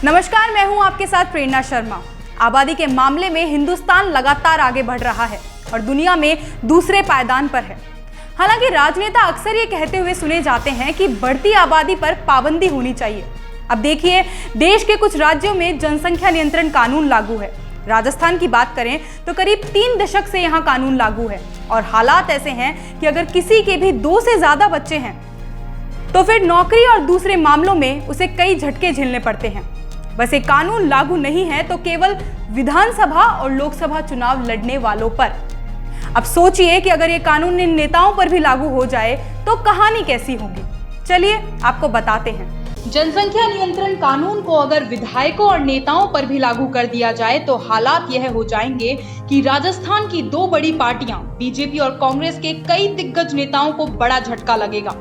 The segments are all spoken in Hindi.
नमस्कार, मैं हूं आपके साथ प्रेरणा शर्मा। आबादी के मामले में हिंदुस्तान लगातार आगे बढ़ रहा है और दुनिया में दूसरे पायदान पर है। हालांकि राजनेता अक्सर ये कहते हुए सुने जाते हैं कि बढ़ती आबादी पर पाबंदी होनी चाहिए। अब देखिए, देश के कुछ राज्यों में जनसंख्या नियंत्रण कानून लागू है। राजस्थान की बात करें तो करीब 3 दशक से यहाँ कानून लागू है और हालात ऐसे हैं कि अगर किसी के भी 2 से ज्यादा बच्चे हैं तो फिर नौकरी और दूसरे मामलों में उसे कई झटके झेलने पड़ते हैं। बस ये कानून लागू नहीं है तो केवल विधानसभा और लोकसभा चुनाव लड़ने वालों पर। अब सोचिए कि अगर ये कानून इन नेताओं पर भी लागू हो जाए तो कहानी कैसी होगी। चलिए आपको बताते हैं। जनसंख्या नियंत्रण कानून को अगर विधायकों और नेताओं पर भी लागू कर दिया जाए तो हालात यह हो जाएंगे कि राजस्थान की 2 बड़ी पार्टियां बीजेपी और कांग्रेस के कई दिग्गज नेताओं को बड़ा झटका लगेगा।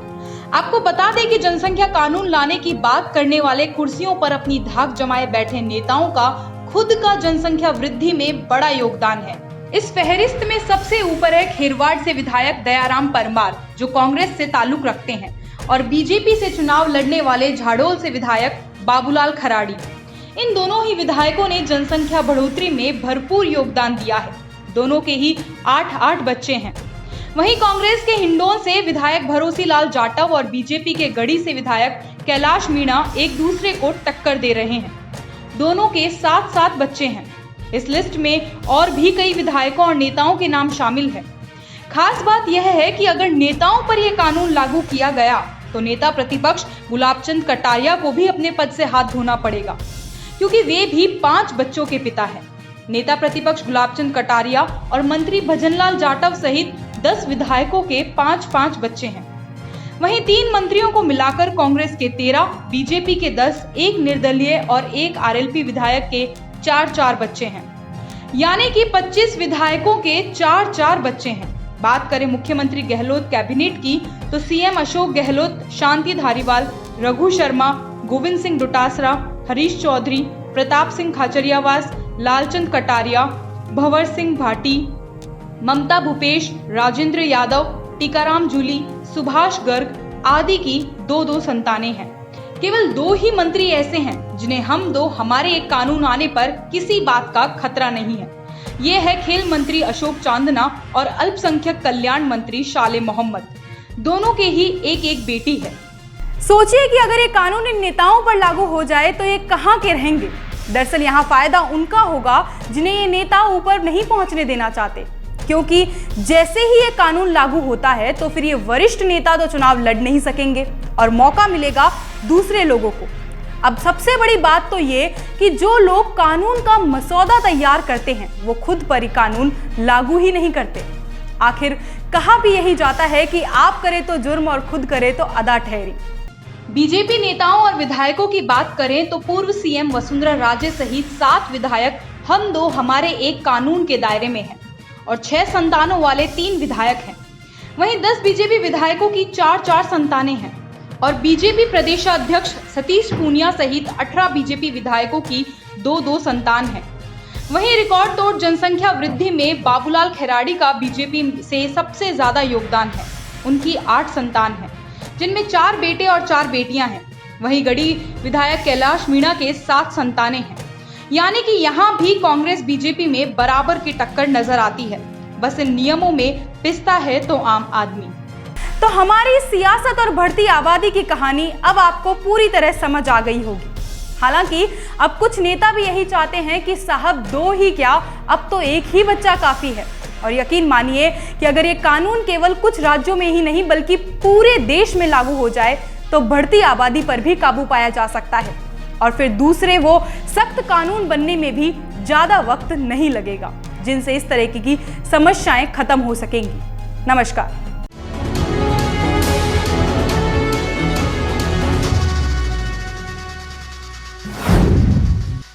आपको बता दें कि जनसंख्या कानून लाने की बात करने वाले कुर्सियों पर अपनी धाक जमाए बैठे नेताओं का खुद का जनसंख्या वृद्धि में बड़ा योगदान है। इस फहरिस्त में सबसे ऊपर है खेरवाड़ से विधायक दयाराम परमार, जो कांग्रेस से ताल्लुक रखते हैं, और बीजेपी से चुनाव लड़ने वाले झाड़ोल से विधायक बाबूलाल खराड़ी। इन दोनों ही विधायकों ने जनसंख्या बढ़ोतरी में भरपूर योगदान दिया है। दोनों के ही 8 बच्चे हैं। वहीं कांग्रेस के हिंडोन से विधायक भरोसी लाल जाटव और बीजेपी के गढ़ी से विधायक कैलाश मीणा एक दूसरे को टक्कर दे रहे हैं। दोनों के 7 बच्चे हैं। इस लिस्ट में और भी कई विधायकों और नेताओं के नाम शामिल है। खास बात यह है कि अगर नेताओं पर यह कानून लागू किया गया तो नेता प्रतिपक्ष गुलाबचंद कटारिया को भी अपने पद से हाथ धोना पड़ेगा, क्योंकि वे भी 5 बच्चों के पिता हैं। नेता प्रतिपक्ष गुलाबचंद कटारिया और मंत्री भजनलाल जाटव सहित 10 विधायकों के 5 बच्चे हैं। वहीं 3 मंत्रियों को मिलाकर कांग्रेस के 13, बीजेपी के 10, एक निर्दलीय और एक आरएलपी विधायक के 4 बच्चे हैं। यानी कि 25 विधायकों के 4 बच्चे हैं। बात करें मुख्यमंत्री गहलोत कैबिनेट की तो सीएम अशोक गहलोत, शांति धारीवाल, रघु शर्मा, गोविंद सिंह डोटासरा, हरीश चौधरी, प्रताप सिंह खाचरियावास, लालचंद कटारिया, भंवर सिंह भाटी, ममता भूपेश, राजेंद्र यादव, टीकाराम जूली, सुभाष गर्ग आदि की 2 संतानें हैं। केवल 2 ही मंत्री ऐसे हैं जिन्हें हमारे एक कानून आने पर किसी बात का खतरा नहीं है। ये है खेल मंत्री अशोक चांदना और अल्पसंख्यक कल्याण मंत्री शाले मोहम्मद। दोनों के ही एक बेटी है। सोचिए कि अगर ये कानून इन नेताओं पर लागू हो जाए तो ये कहां के रहेंगे। दरअसल यहाँ फायदा उनका होगा जिन्हें ये नेता ऊपर नहीं पहुंचने देना चाहते, क्योंकि जैसे ही ये कानून लागू होता है तो फिर ये वरिष्ठ नेता तो चुनाव लड़ नहीं सकेंगे और मौका मिलेगा दूसरे लोगों को। अब सबसे बड़ी बात तो ये कि जो लोग कानून का मसौदा तैयार करते हैं वो खुद पर ही कानून लागू ही नहीं करते। आखिर कहा भी यही जाता है कि आप करे तो जुर्म और खुद करे तो अदा ठहरी। बीजेपी नेताओं और विधायकों की बात करें तो पूर्व सीएम वसुंधरा राजे सहित 7 विधायक हमारे एक कानून के दायरे में हैं और 6 संतानों वाले 3 विधायक हैं। वहीं 10 बीजेपी विधायकों की 4 संतानें हैं और बीजेपी प्रदेशाध्यक्ष सतीश पूनिया सहित 18 बीजेपी विधायकों की 2 संतान हैं। वहीं रिकॉर्ड तोड़ जनसंख्या वृद्धि में बाबूलाल खराड़ी का बीजेपी से सबसे ज्यादा योगदान है। उनकी 8 संतान हैं, जिनमें 4 बेटे और 4 बेटियां हैं। वहीं गढ़ी विधायक कैलाश मीणा के 7 संतानें हैं। यानी कि यहाँ भी कांग्रेस बीजेपी में बराबर की टक्कर नजर आती है। बस इन नियमों में पिसता है तो आम आदमी। तो हमारी सियासत और बढ़ती आबादी की कहानी अब आपको पूरी तरह समझ आ गई होगी। हालांकि अब कुछ नेता भी यही चाहते हैं कि साहब 2 ही क्या, अब तो 1 ही बच्चा काफी है। और यकीन मानिए कि अगर ये कानून केवल कुछ राज्यों में ही नहीं बल्कि पूरे देश में लागू हो जाए तो बढ़ती आबादी पर भी काबू पाया जा सकता है और फिर दूसरे वो सख्त कानून बनने में भी ज्यादा वक्त नहीं लगेगा, जिनसे इस तरह की समस्याएं खत्म हो सकेंगी। नमस्कार।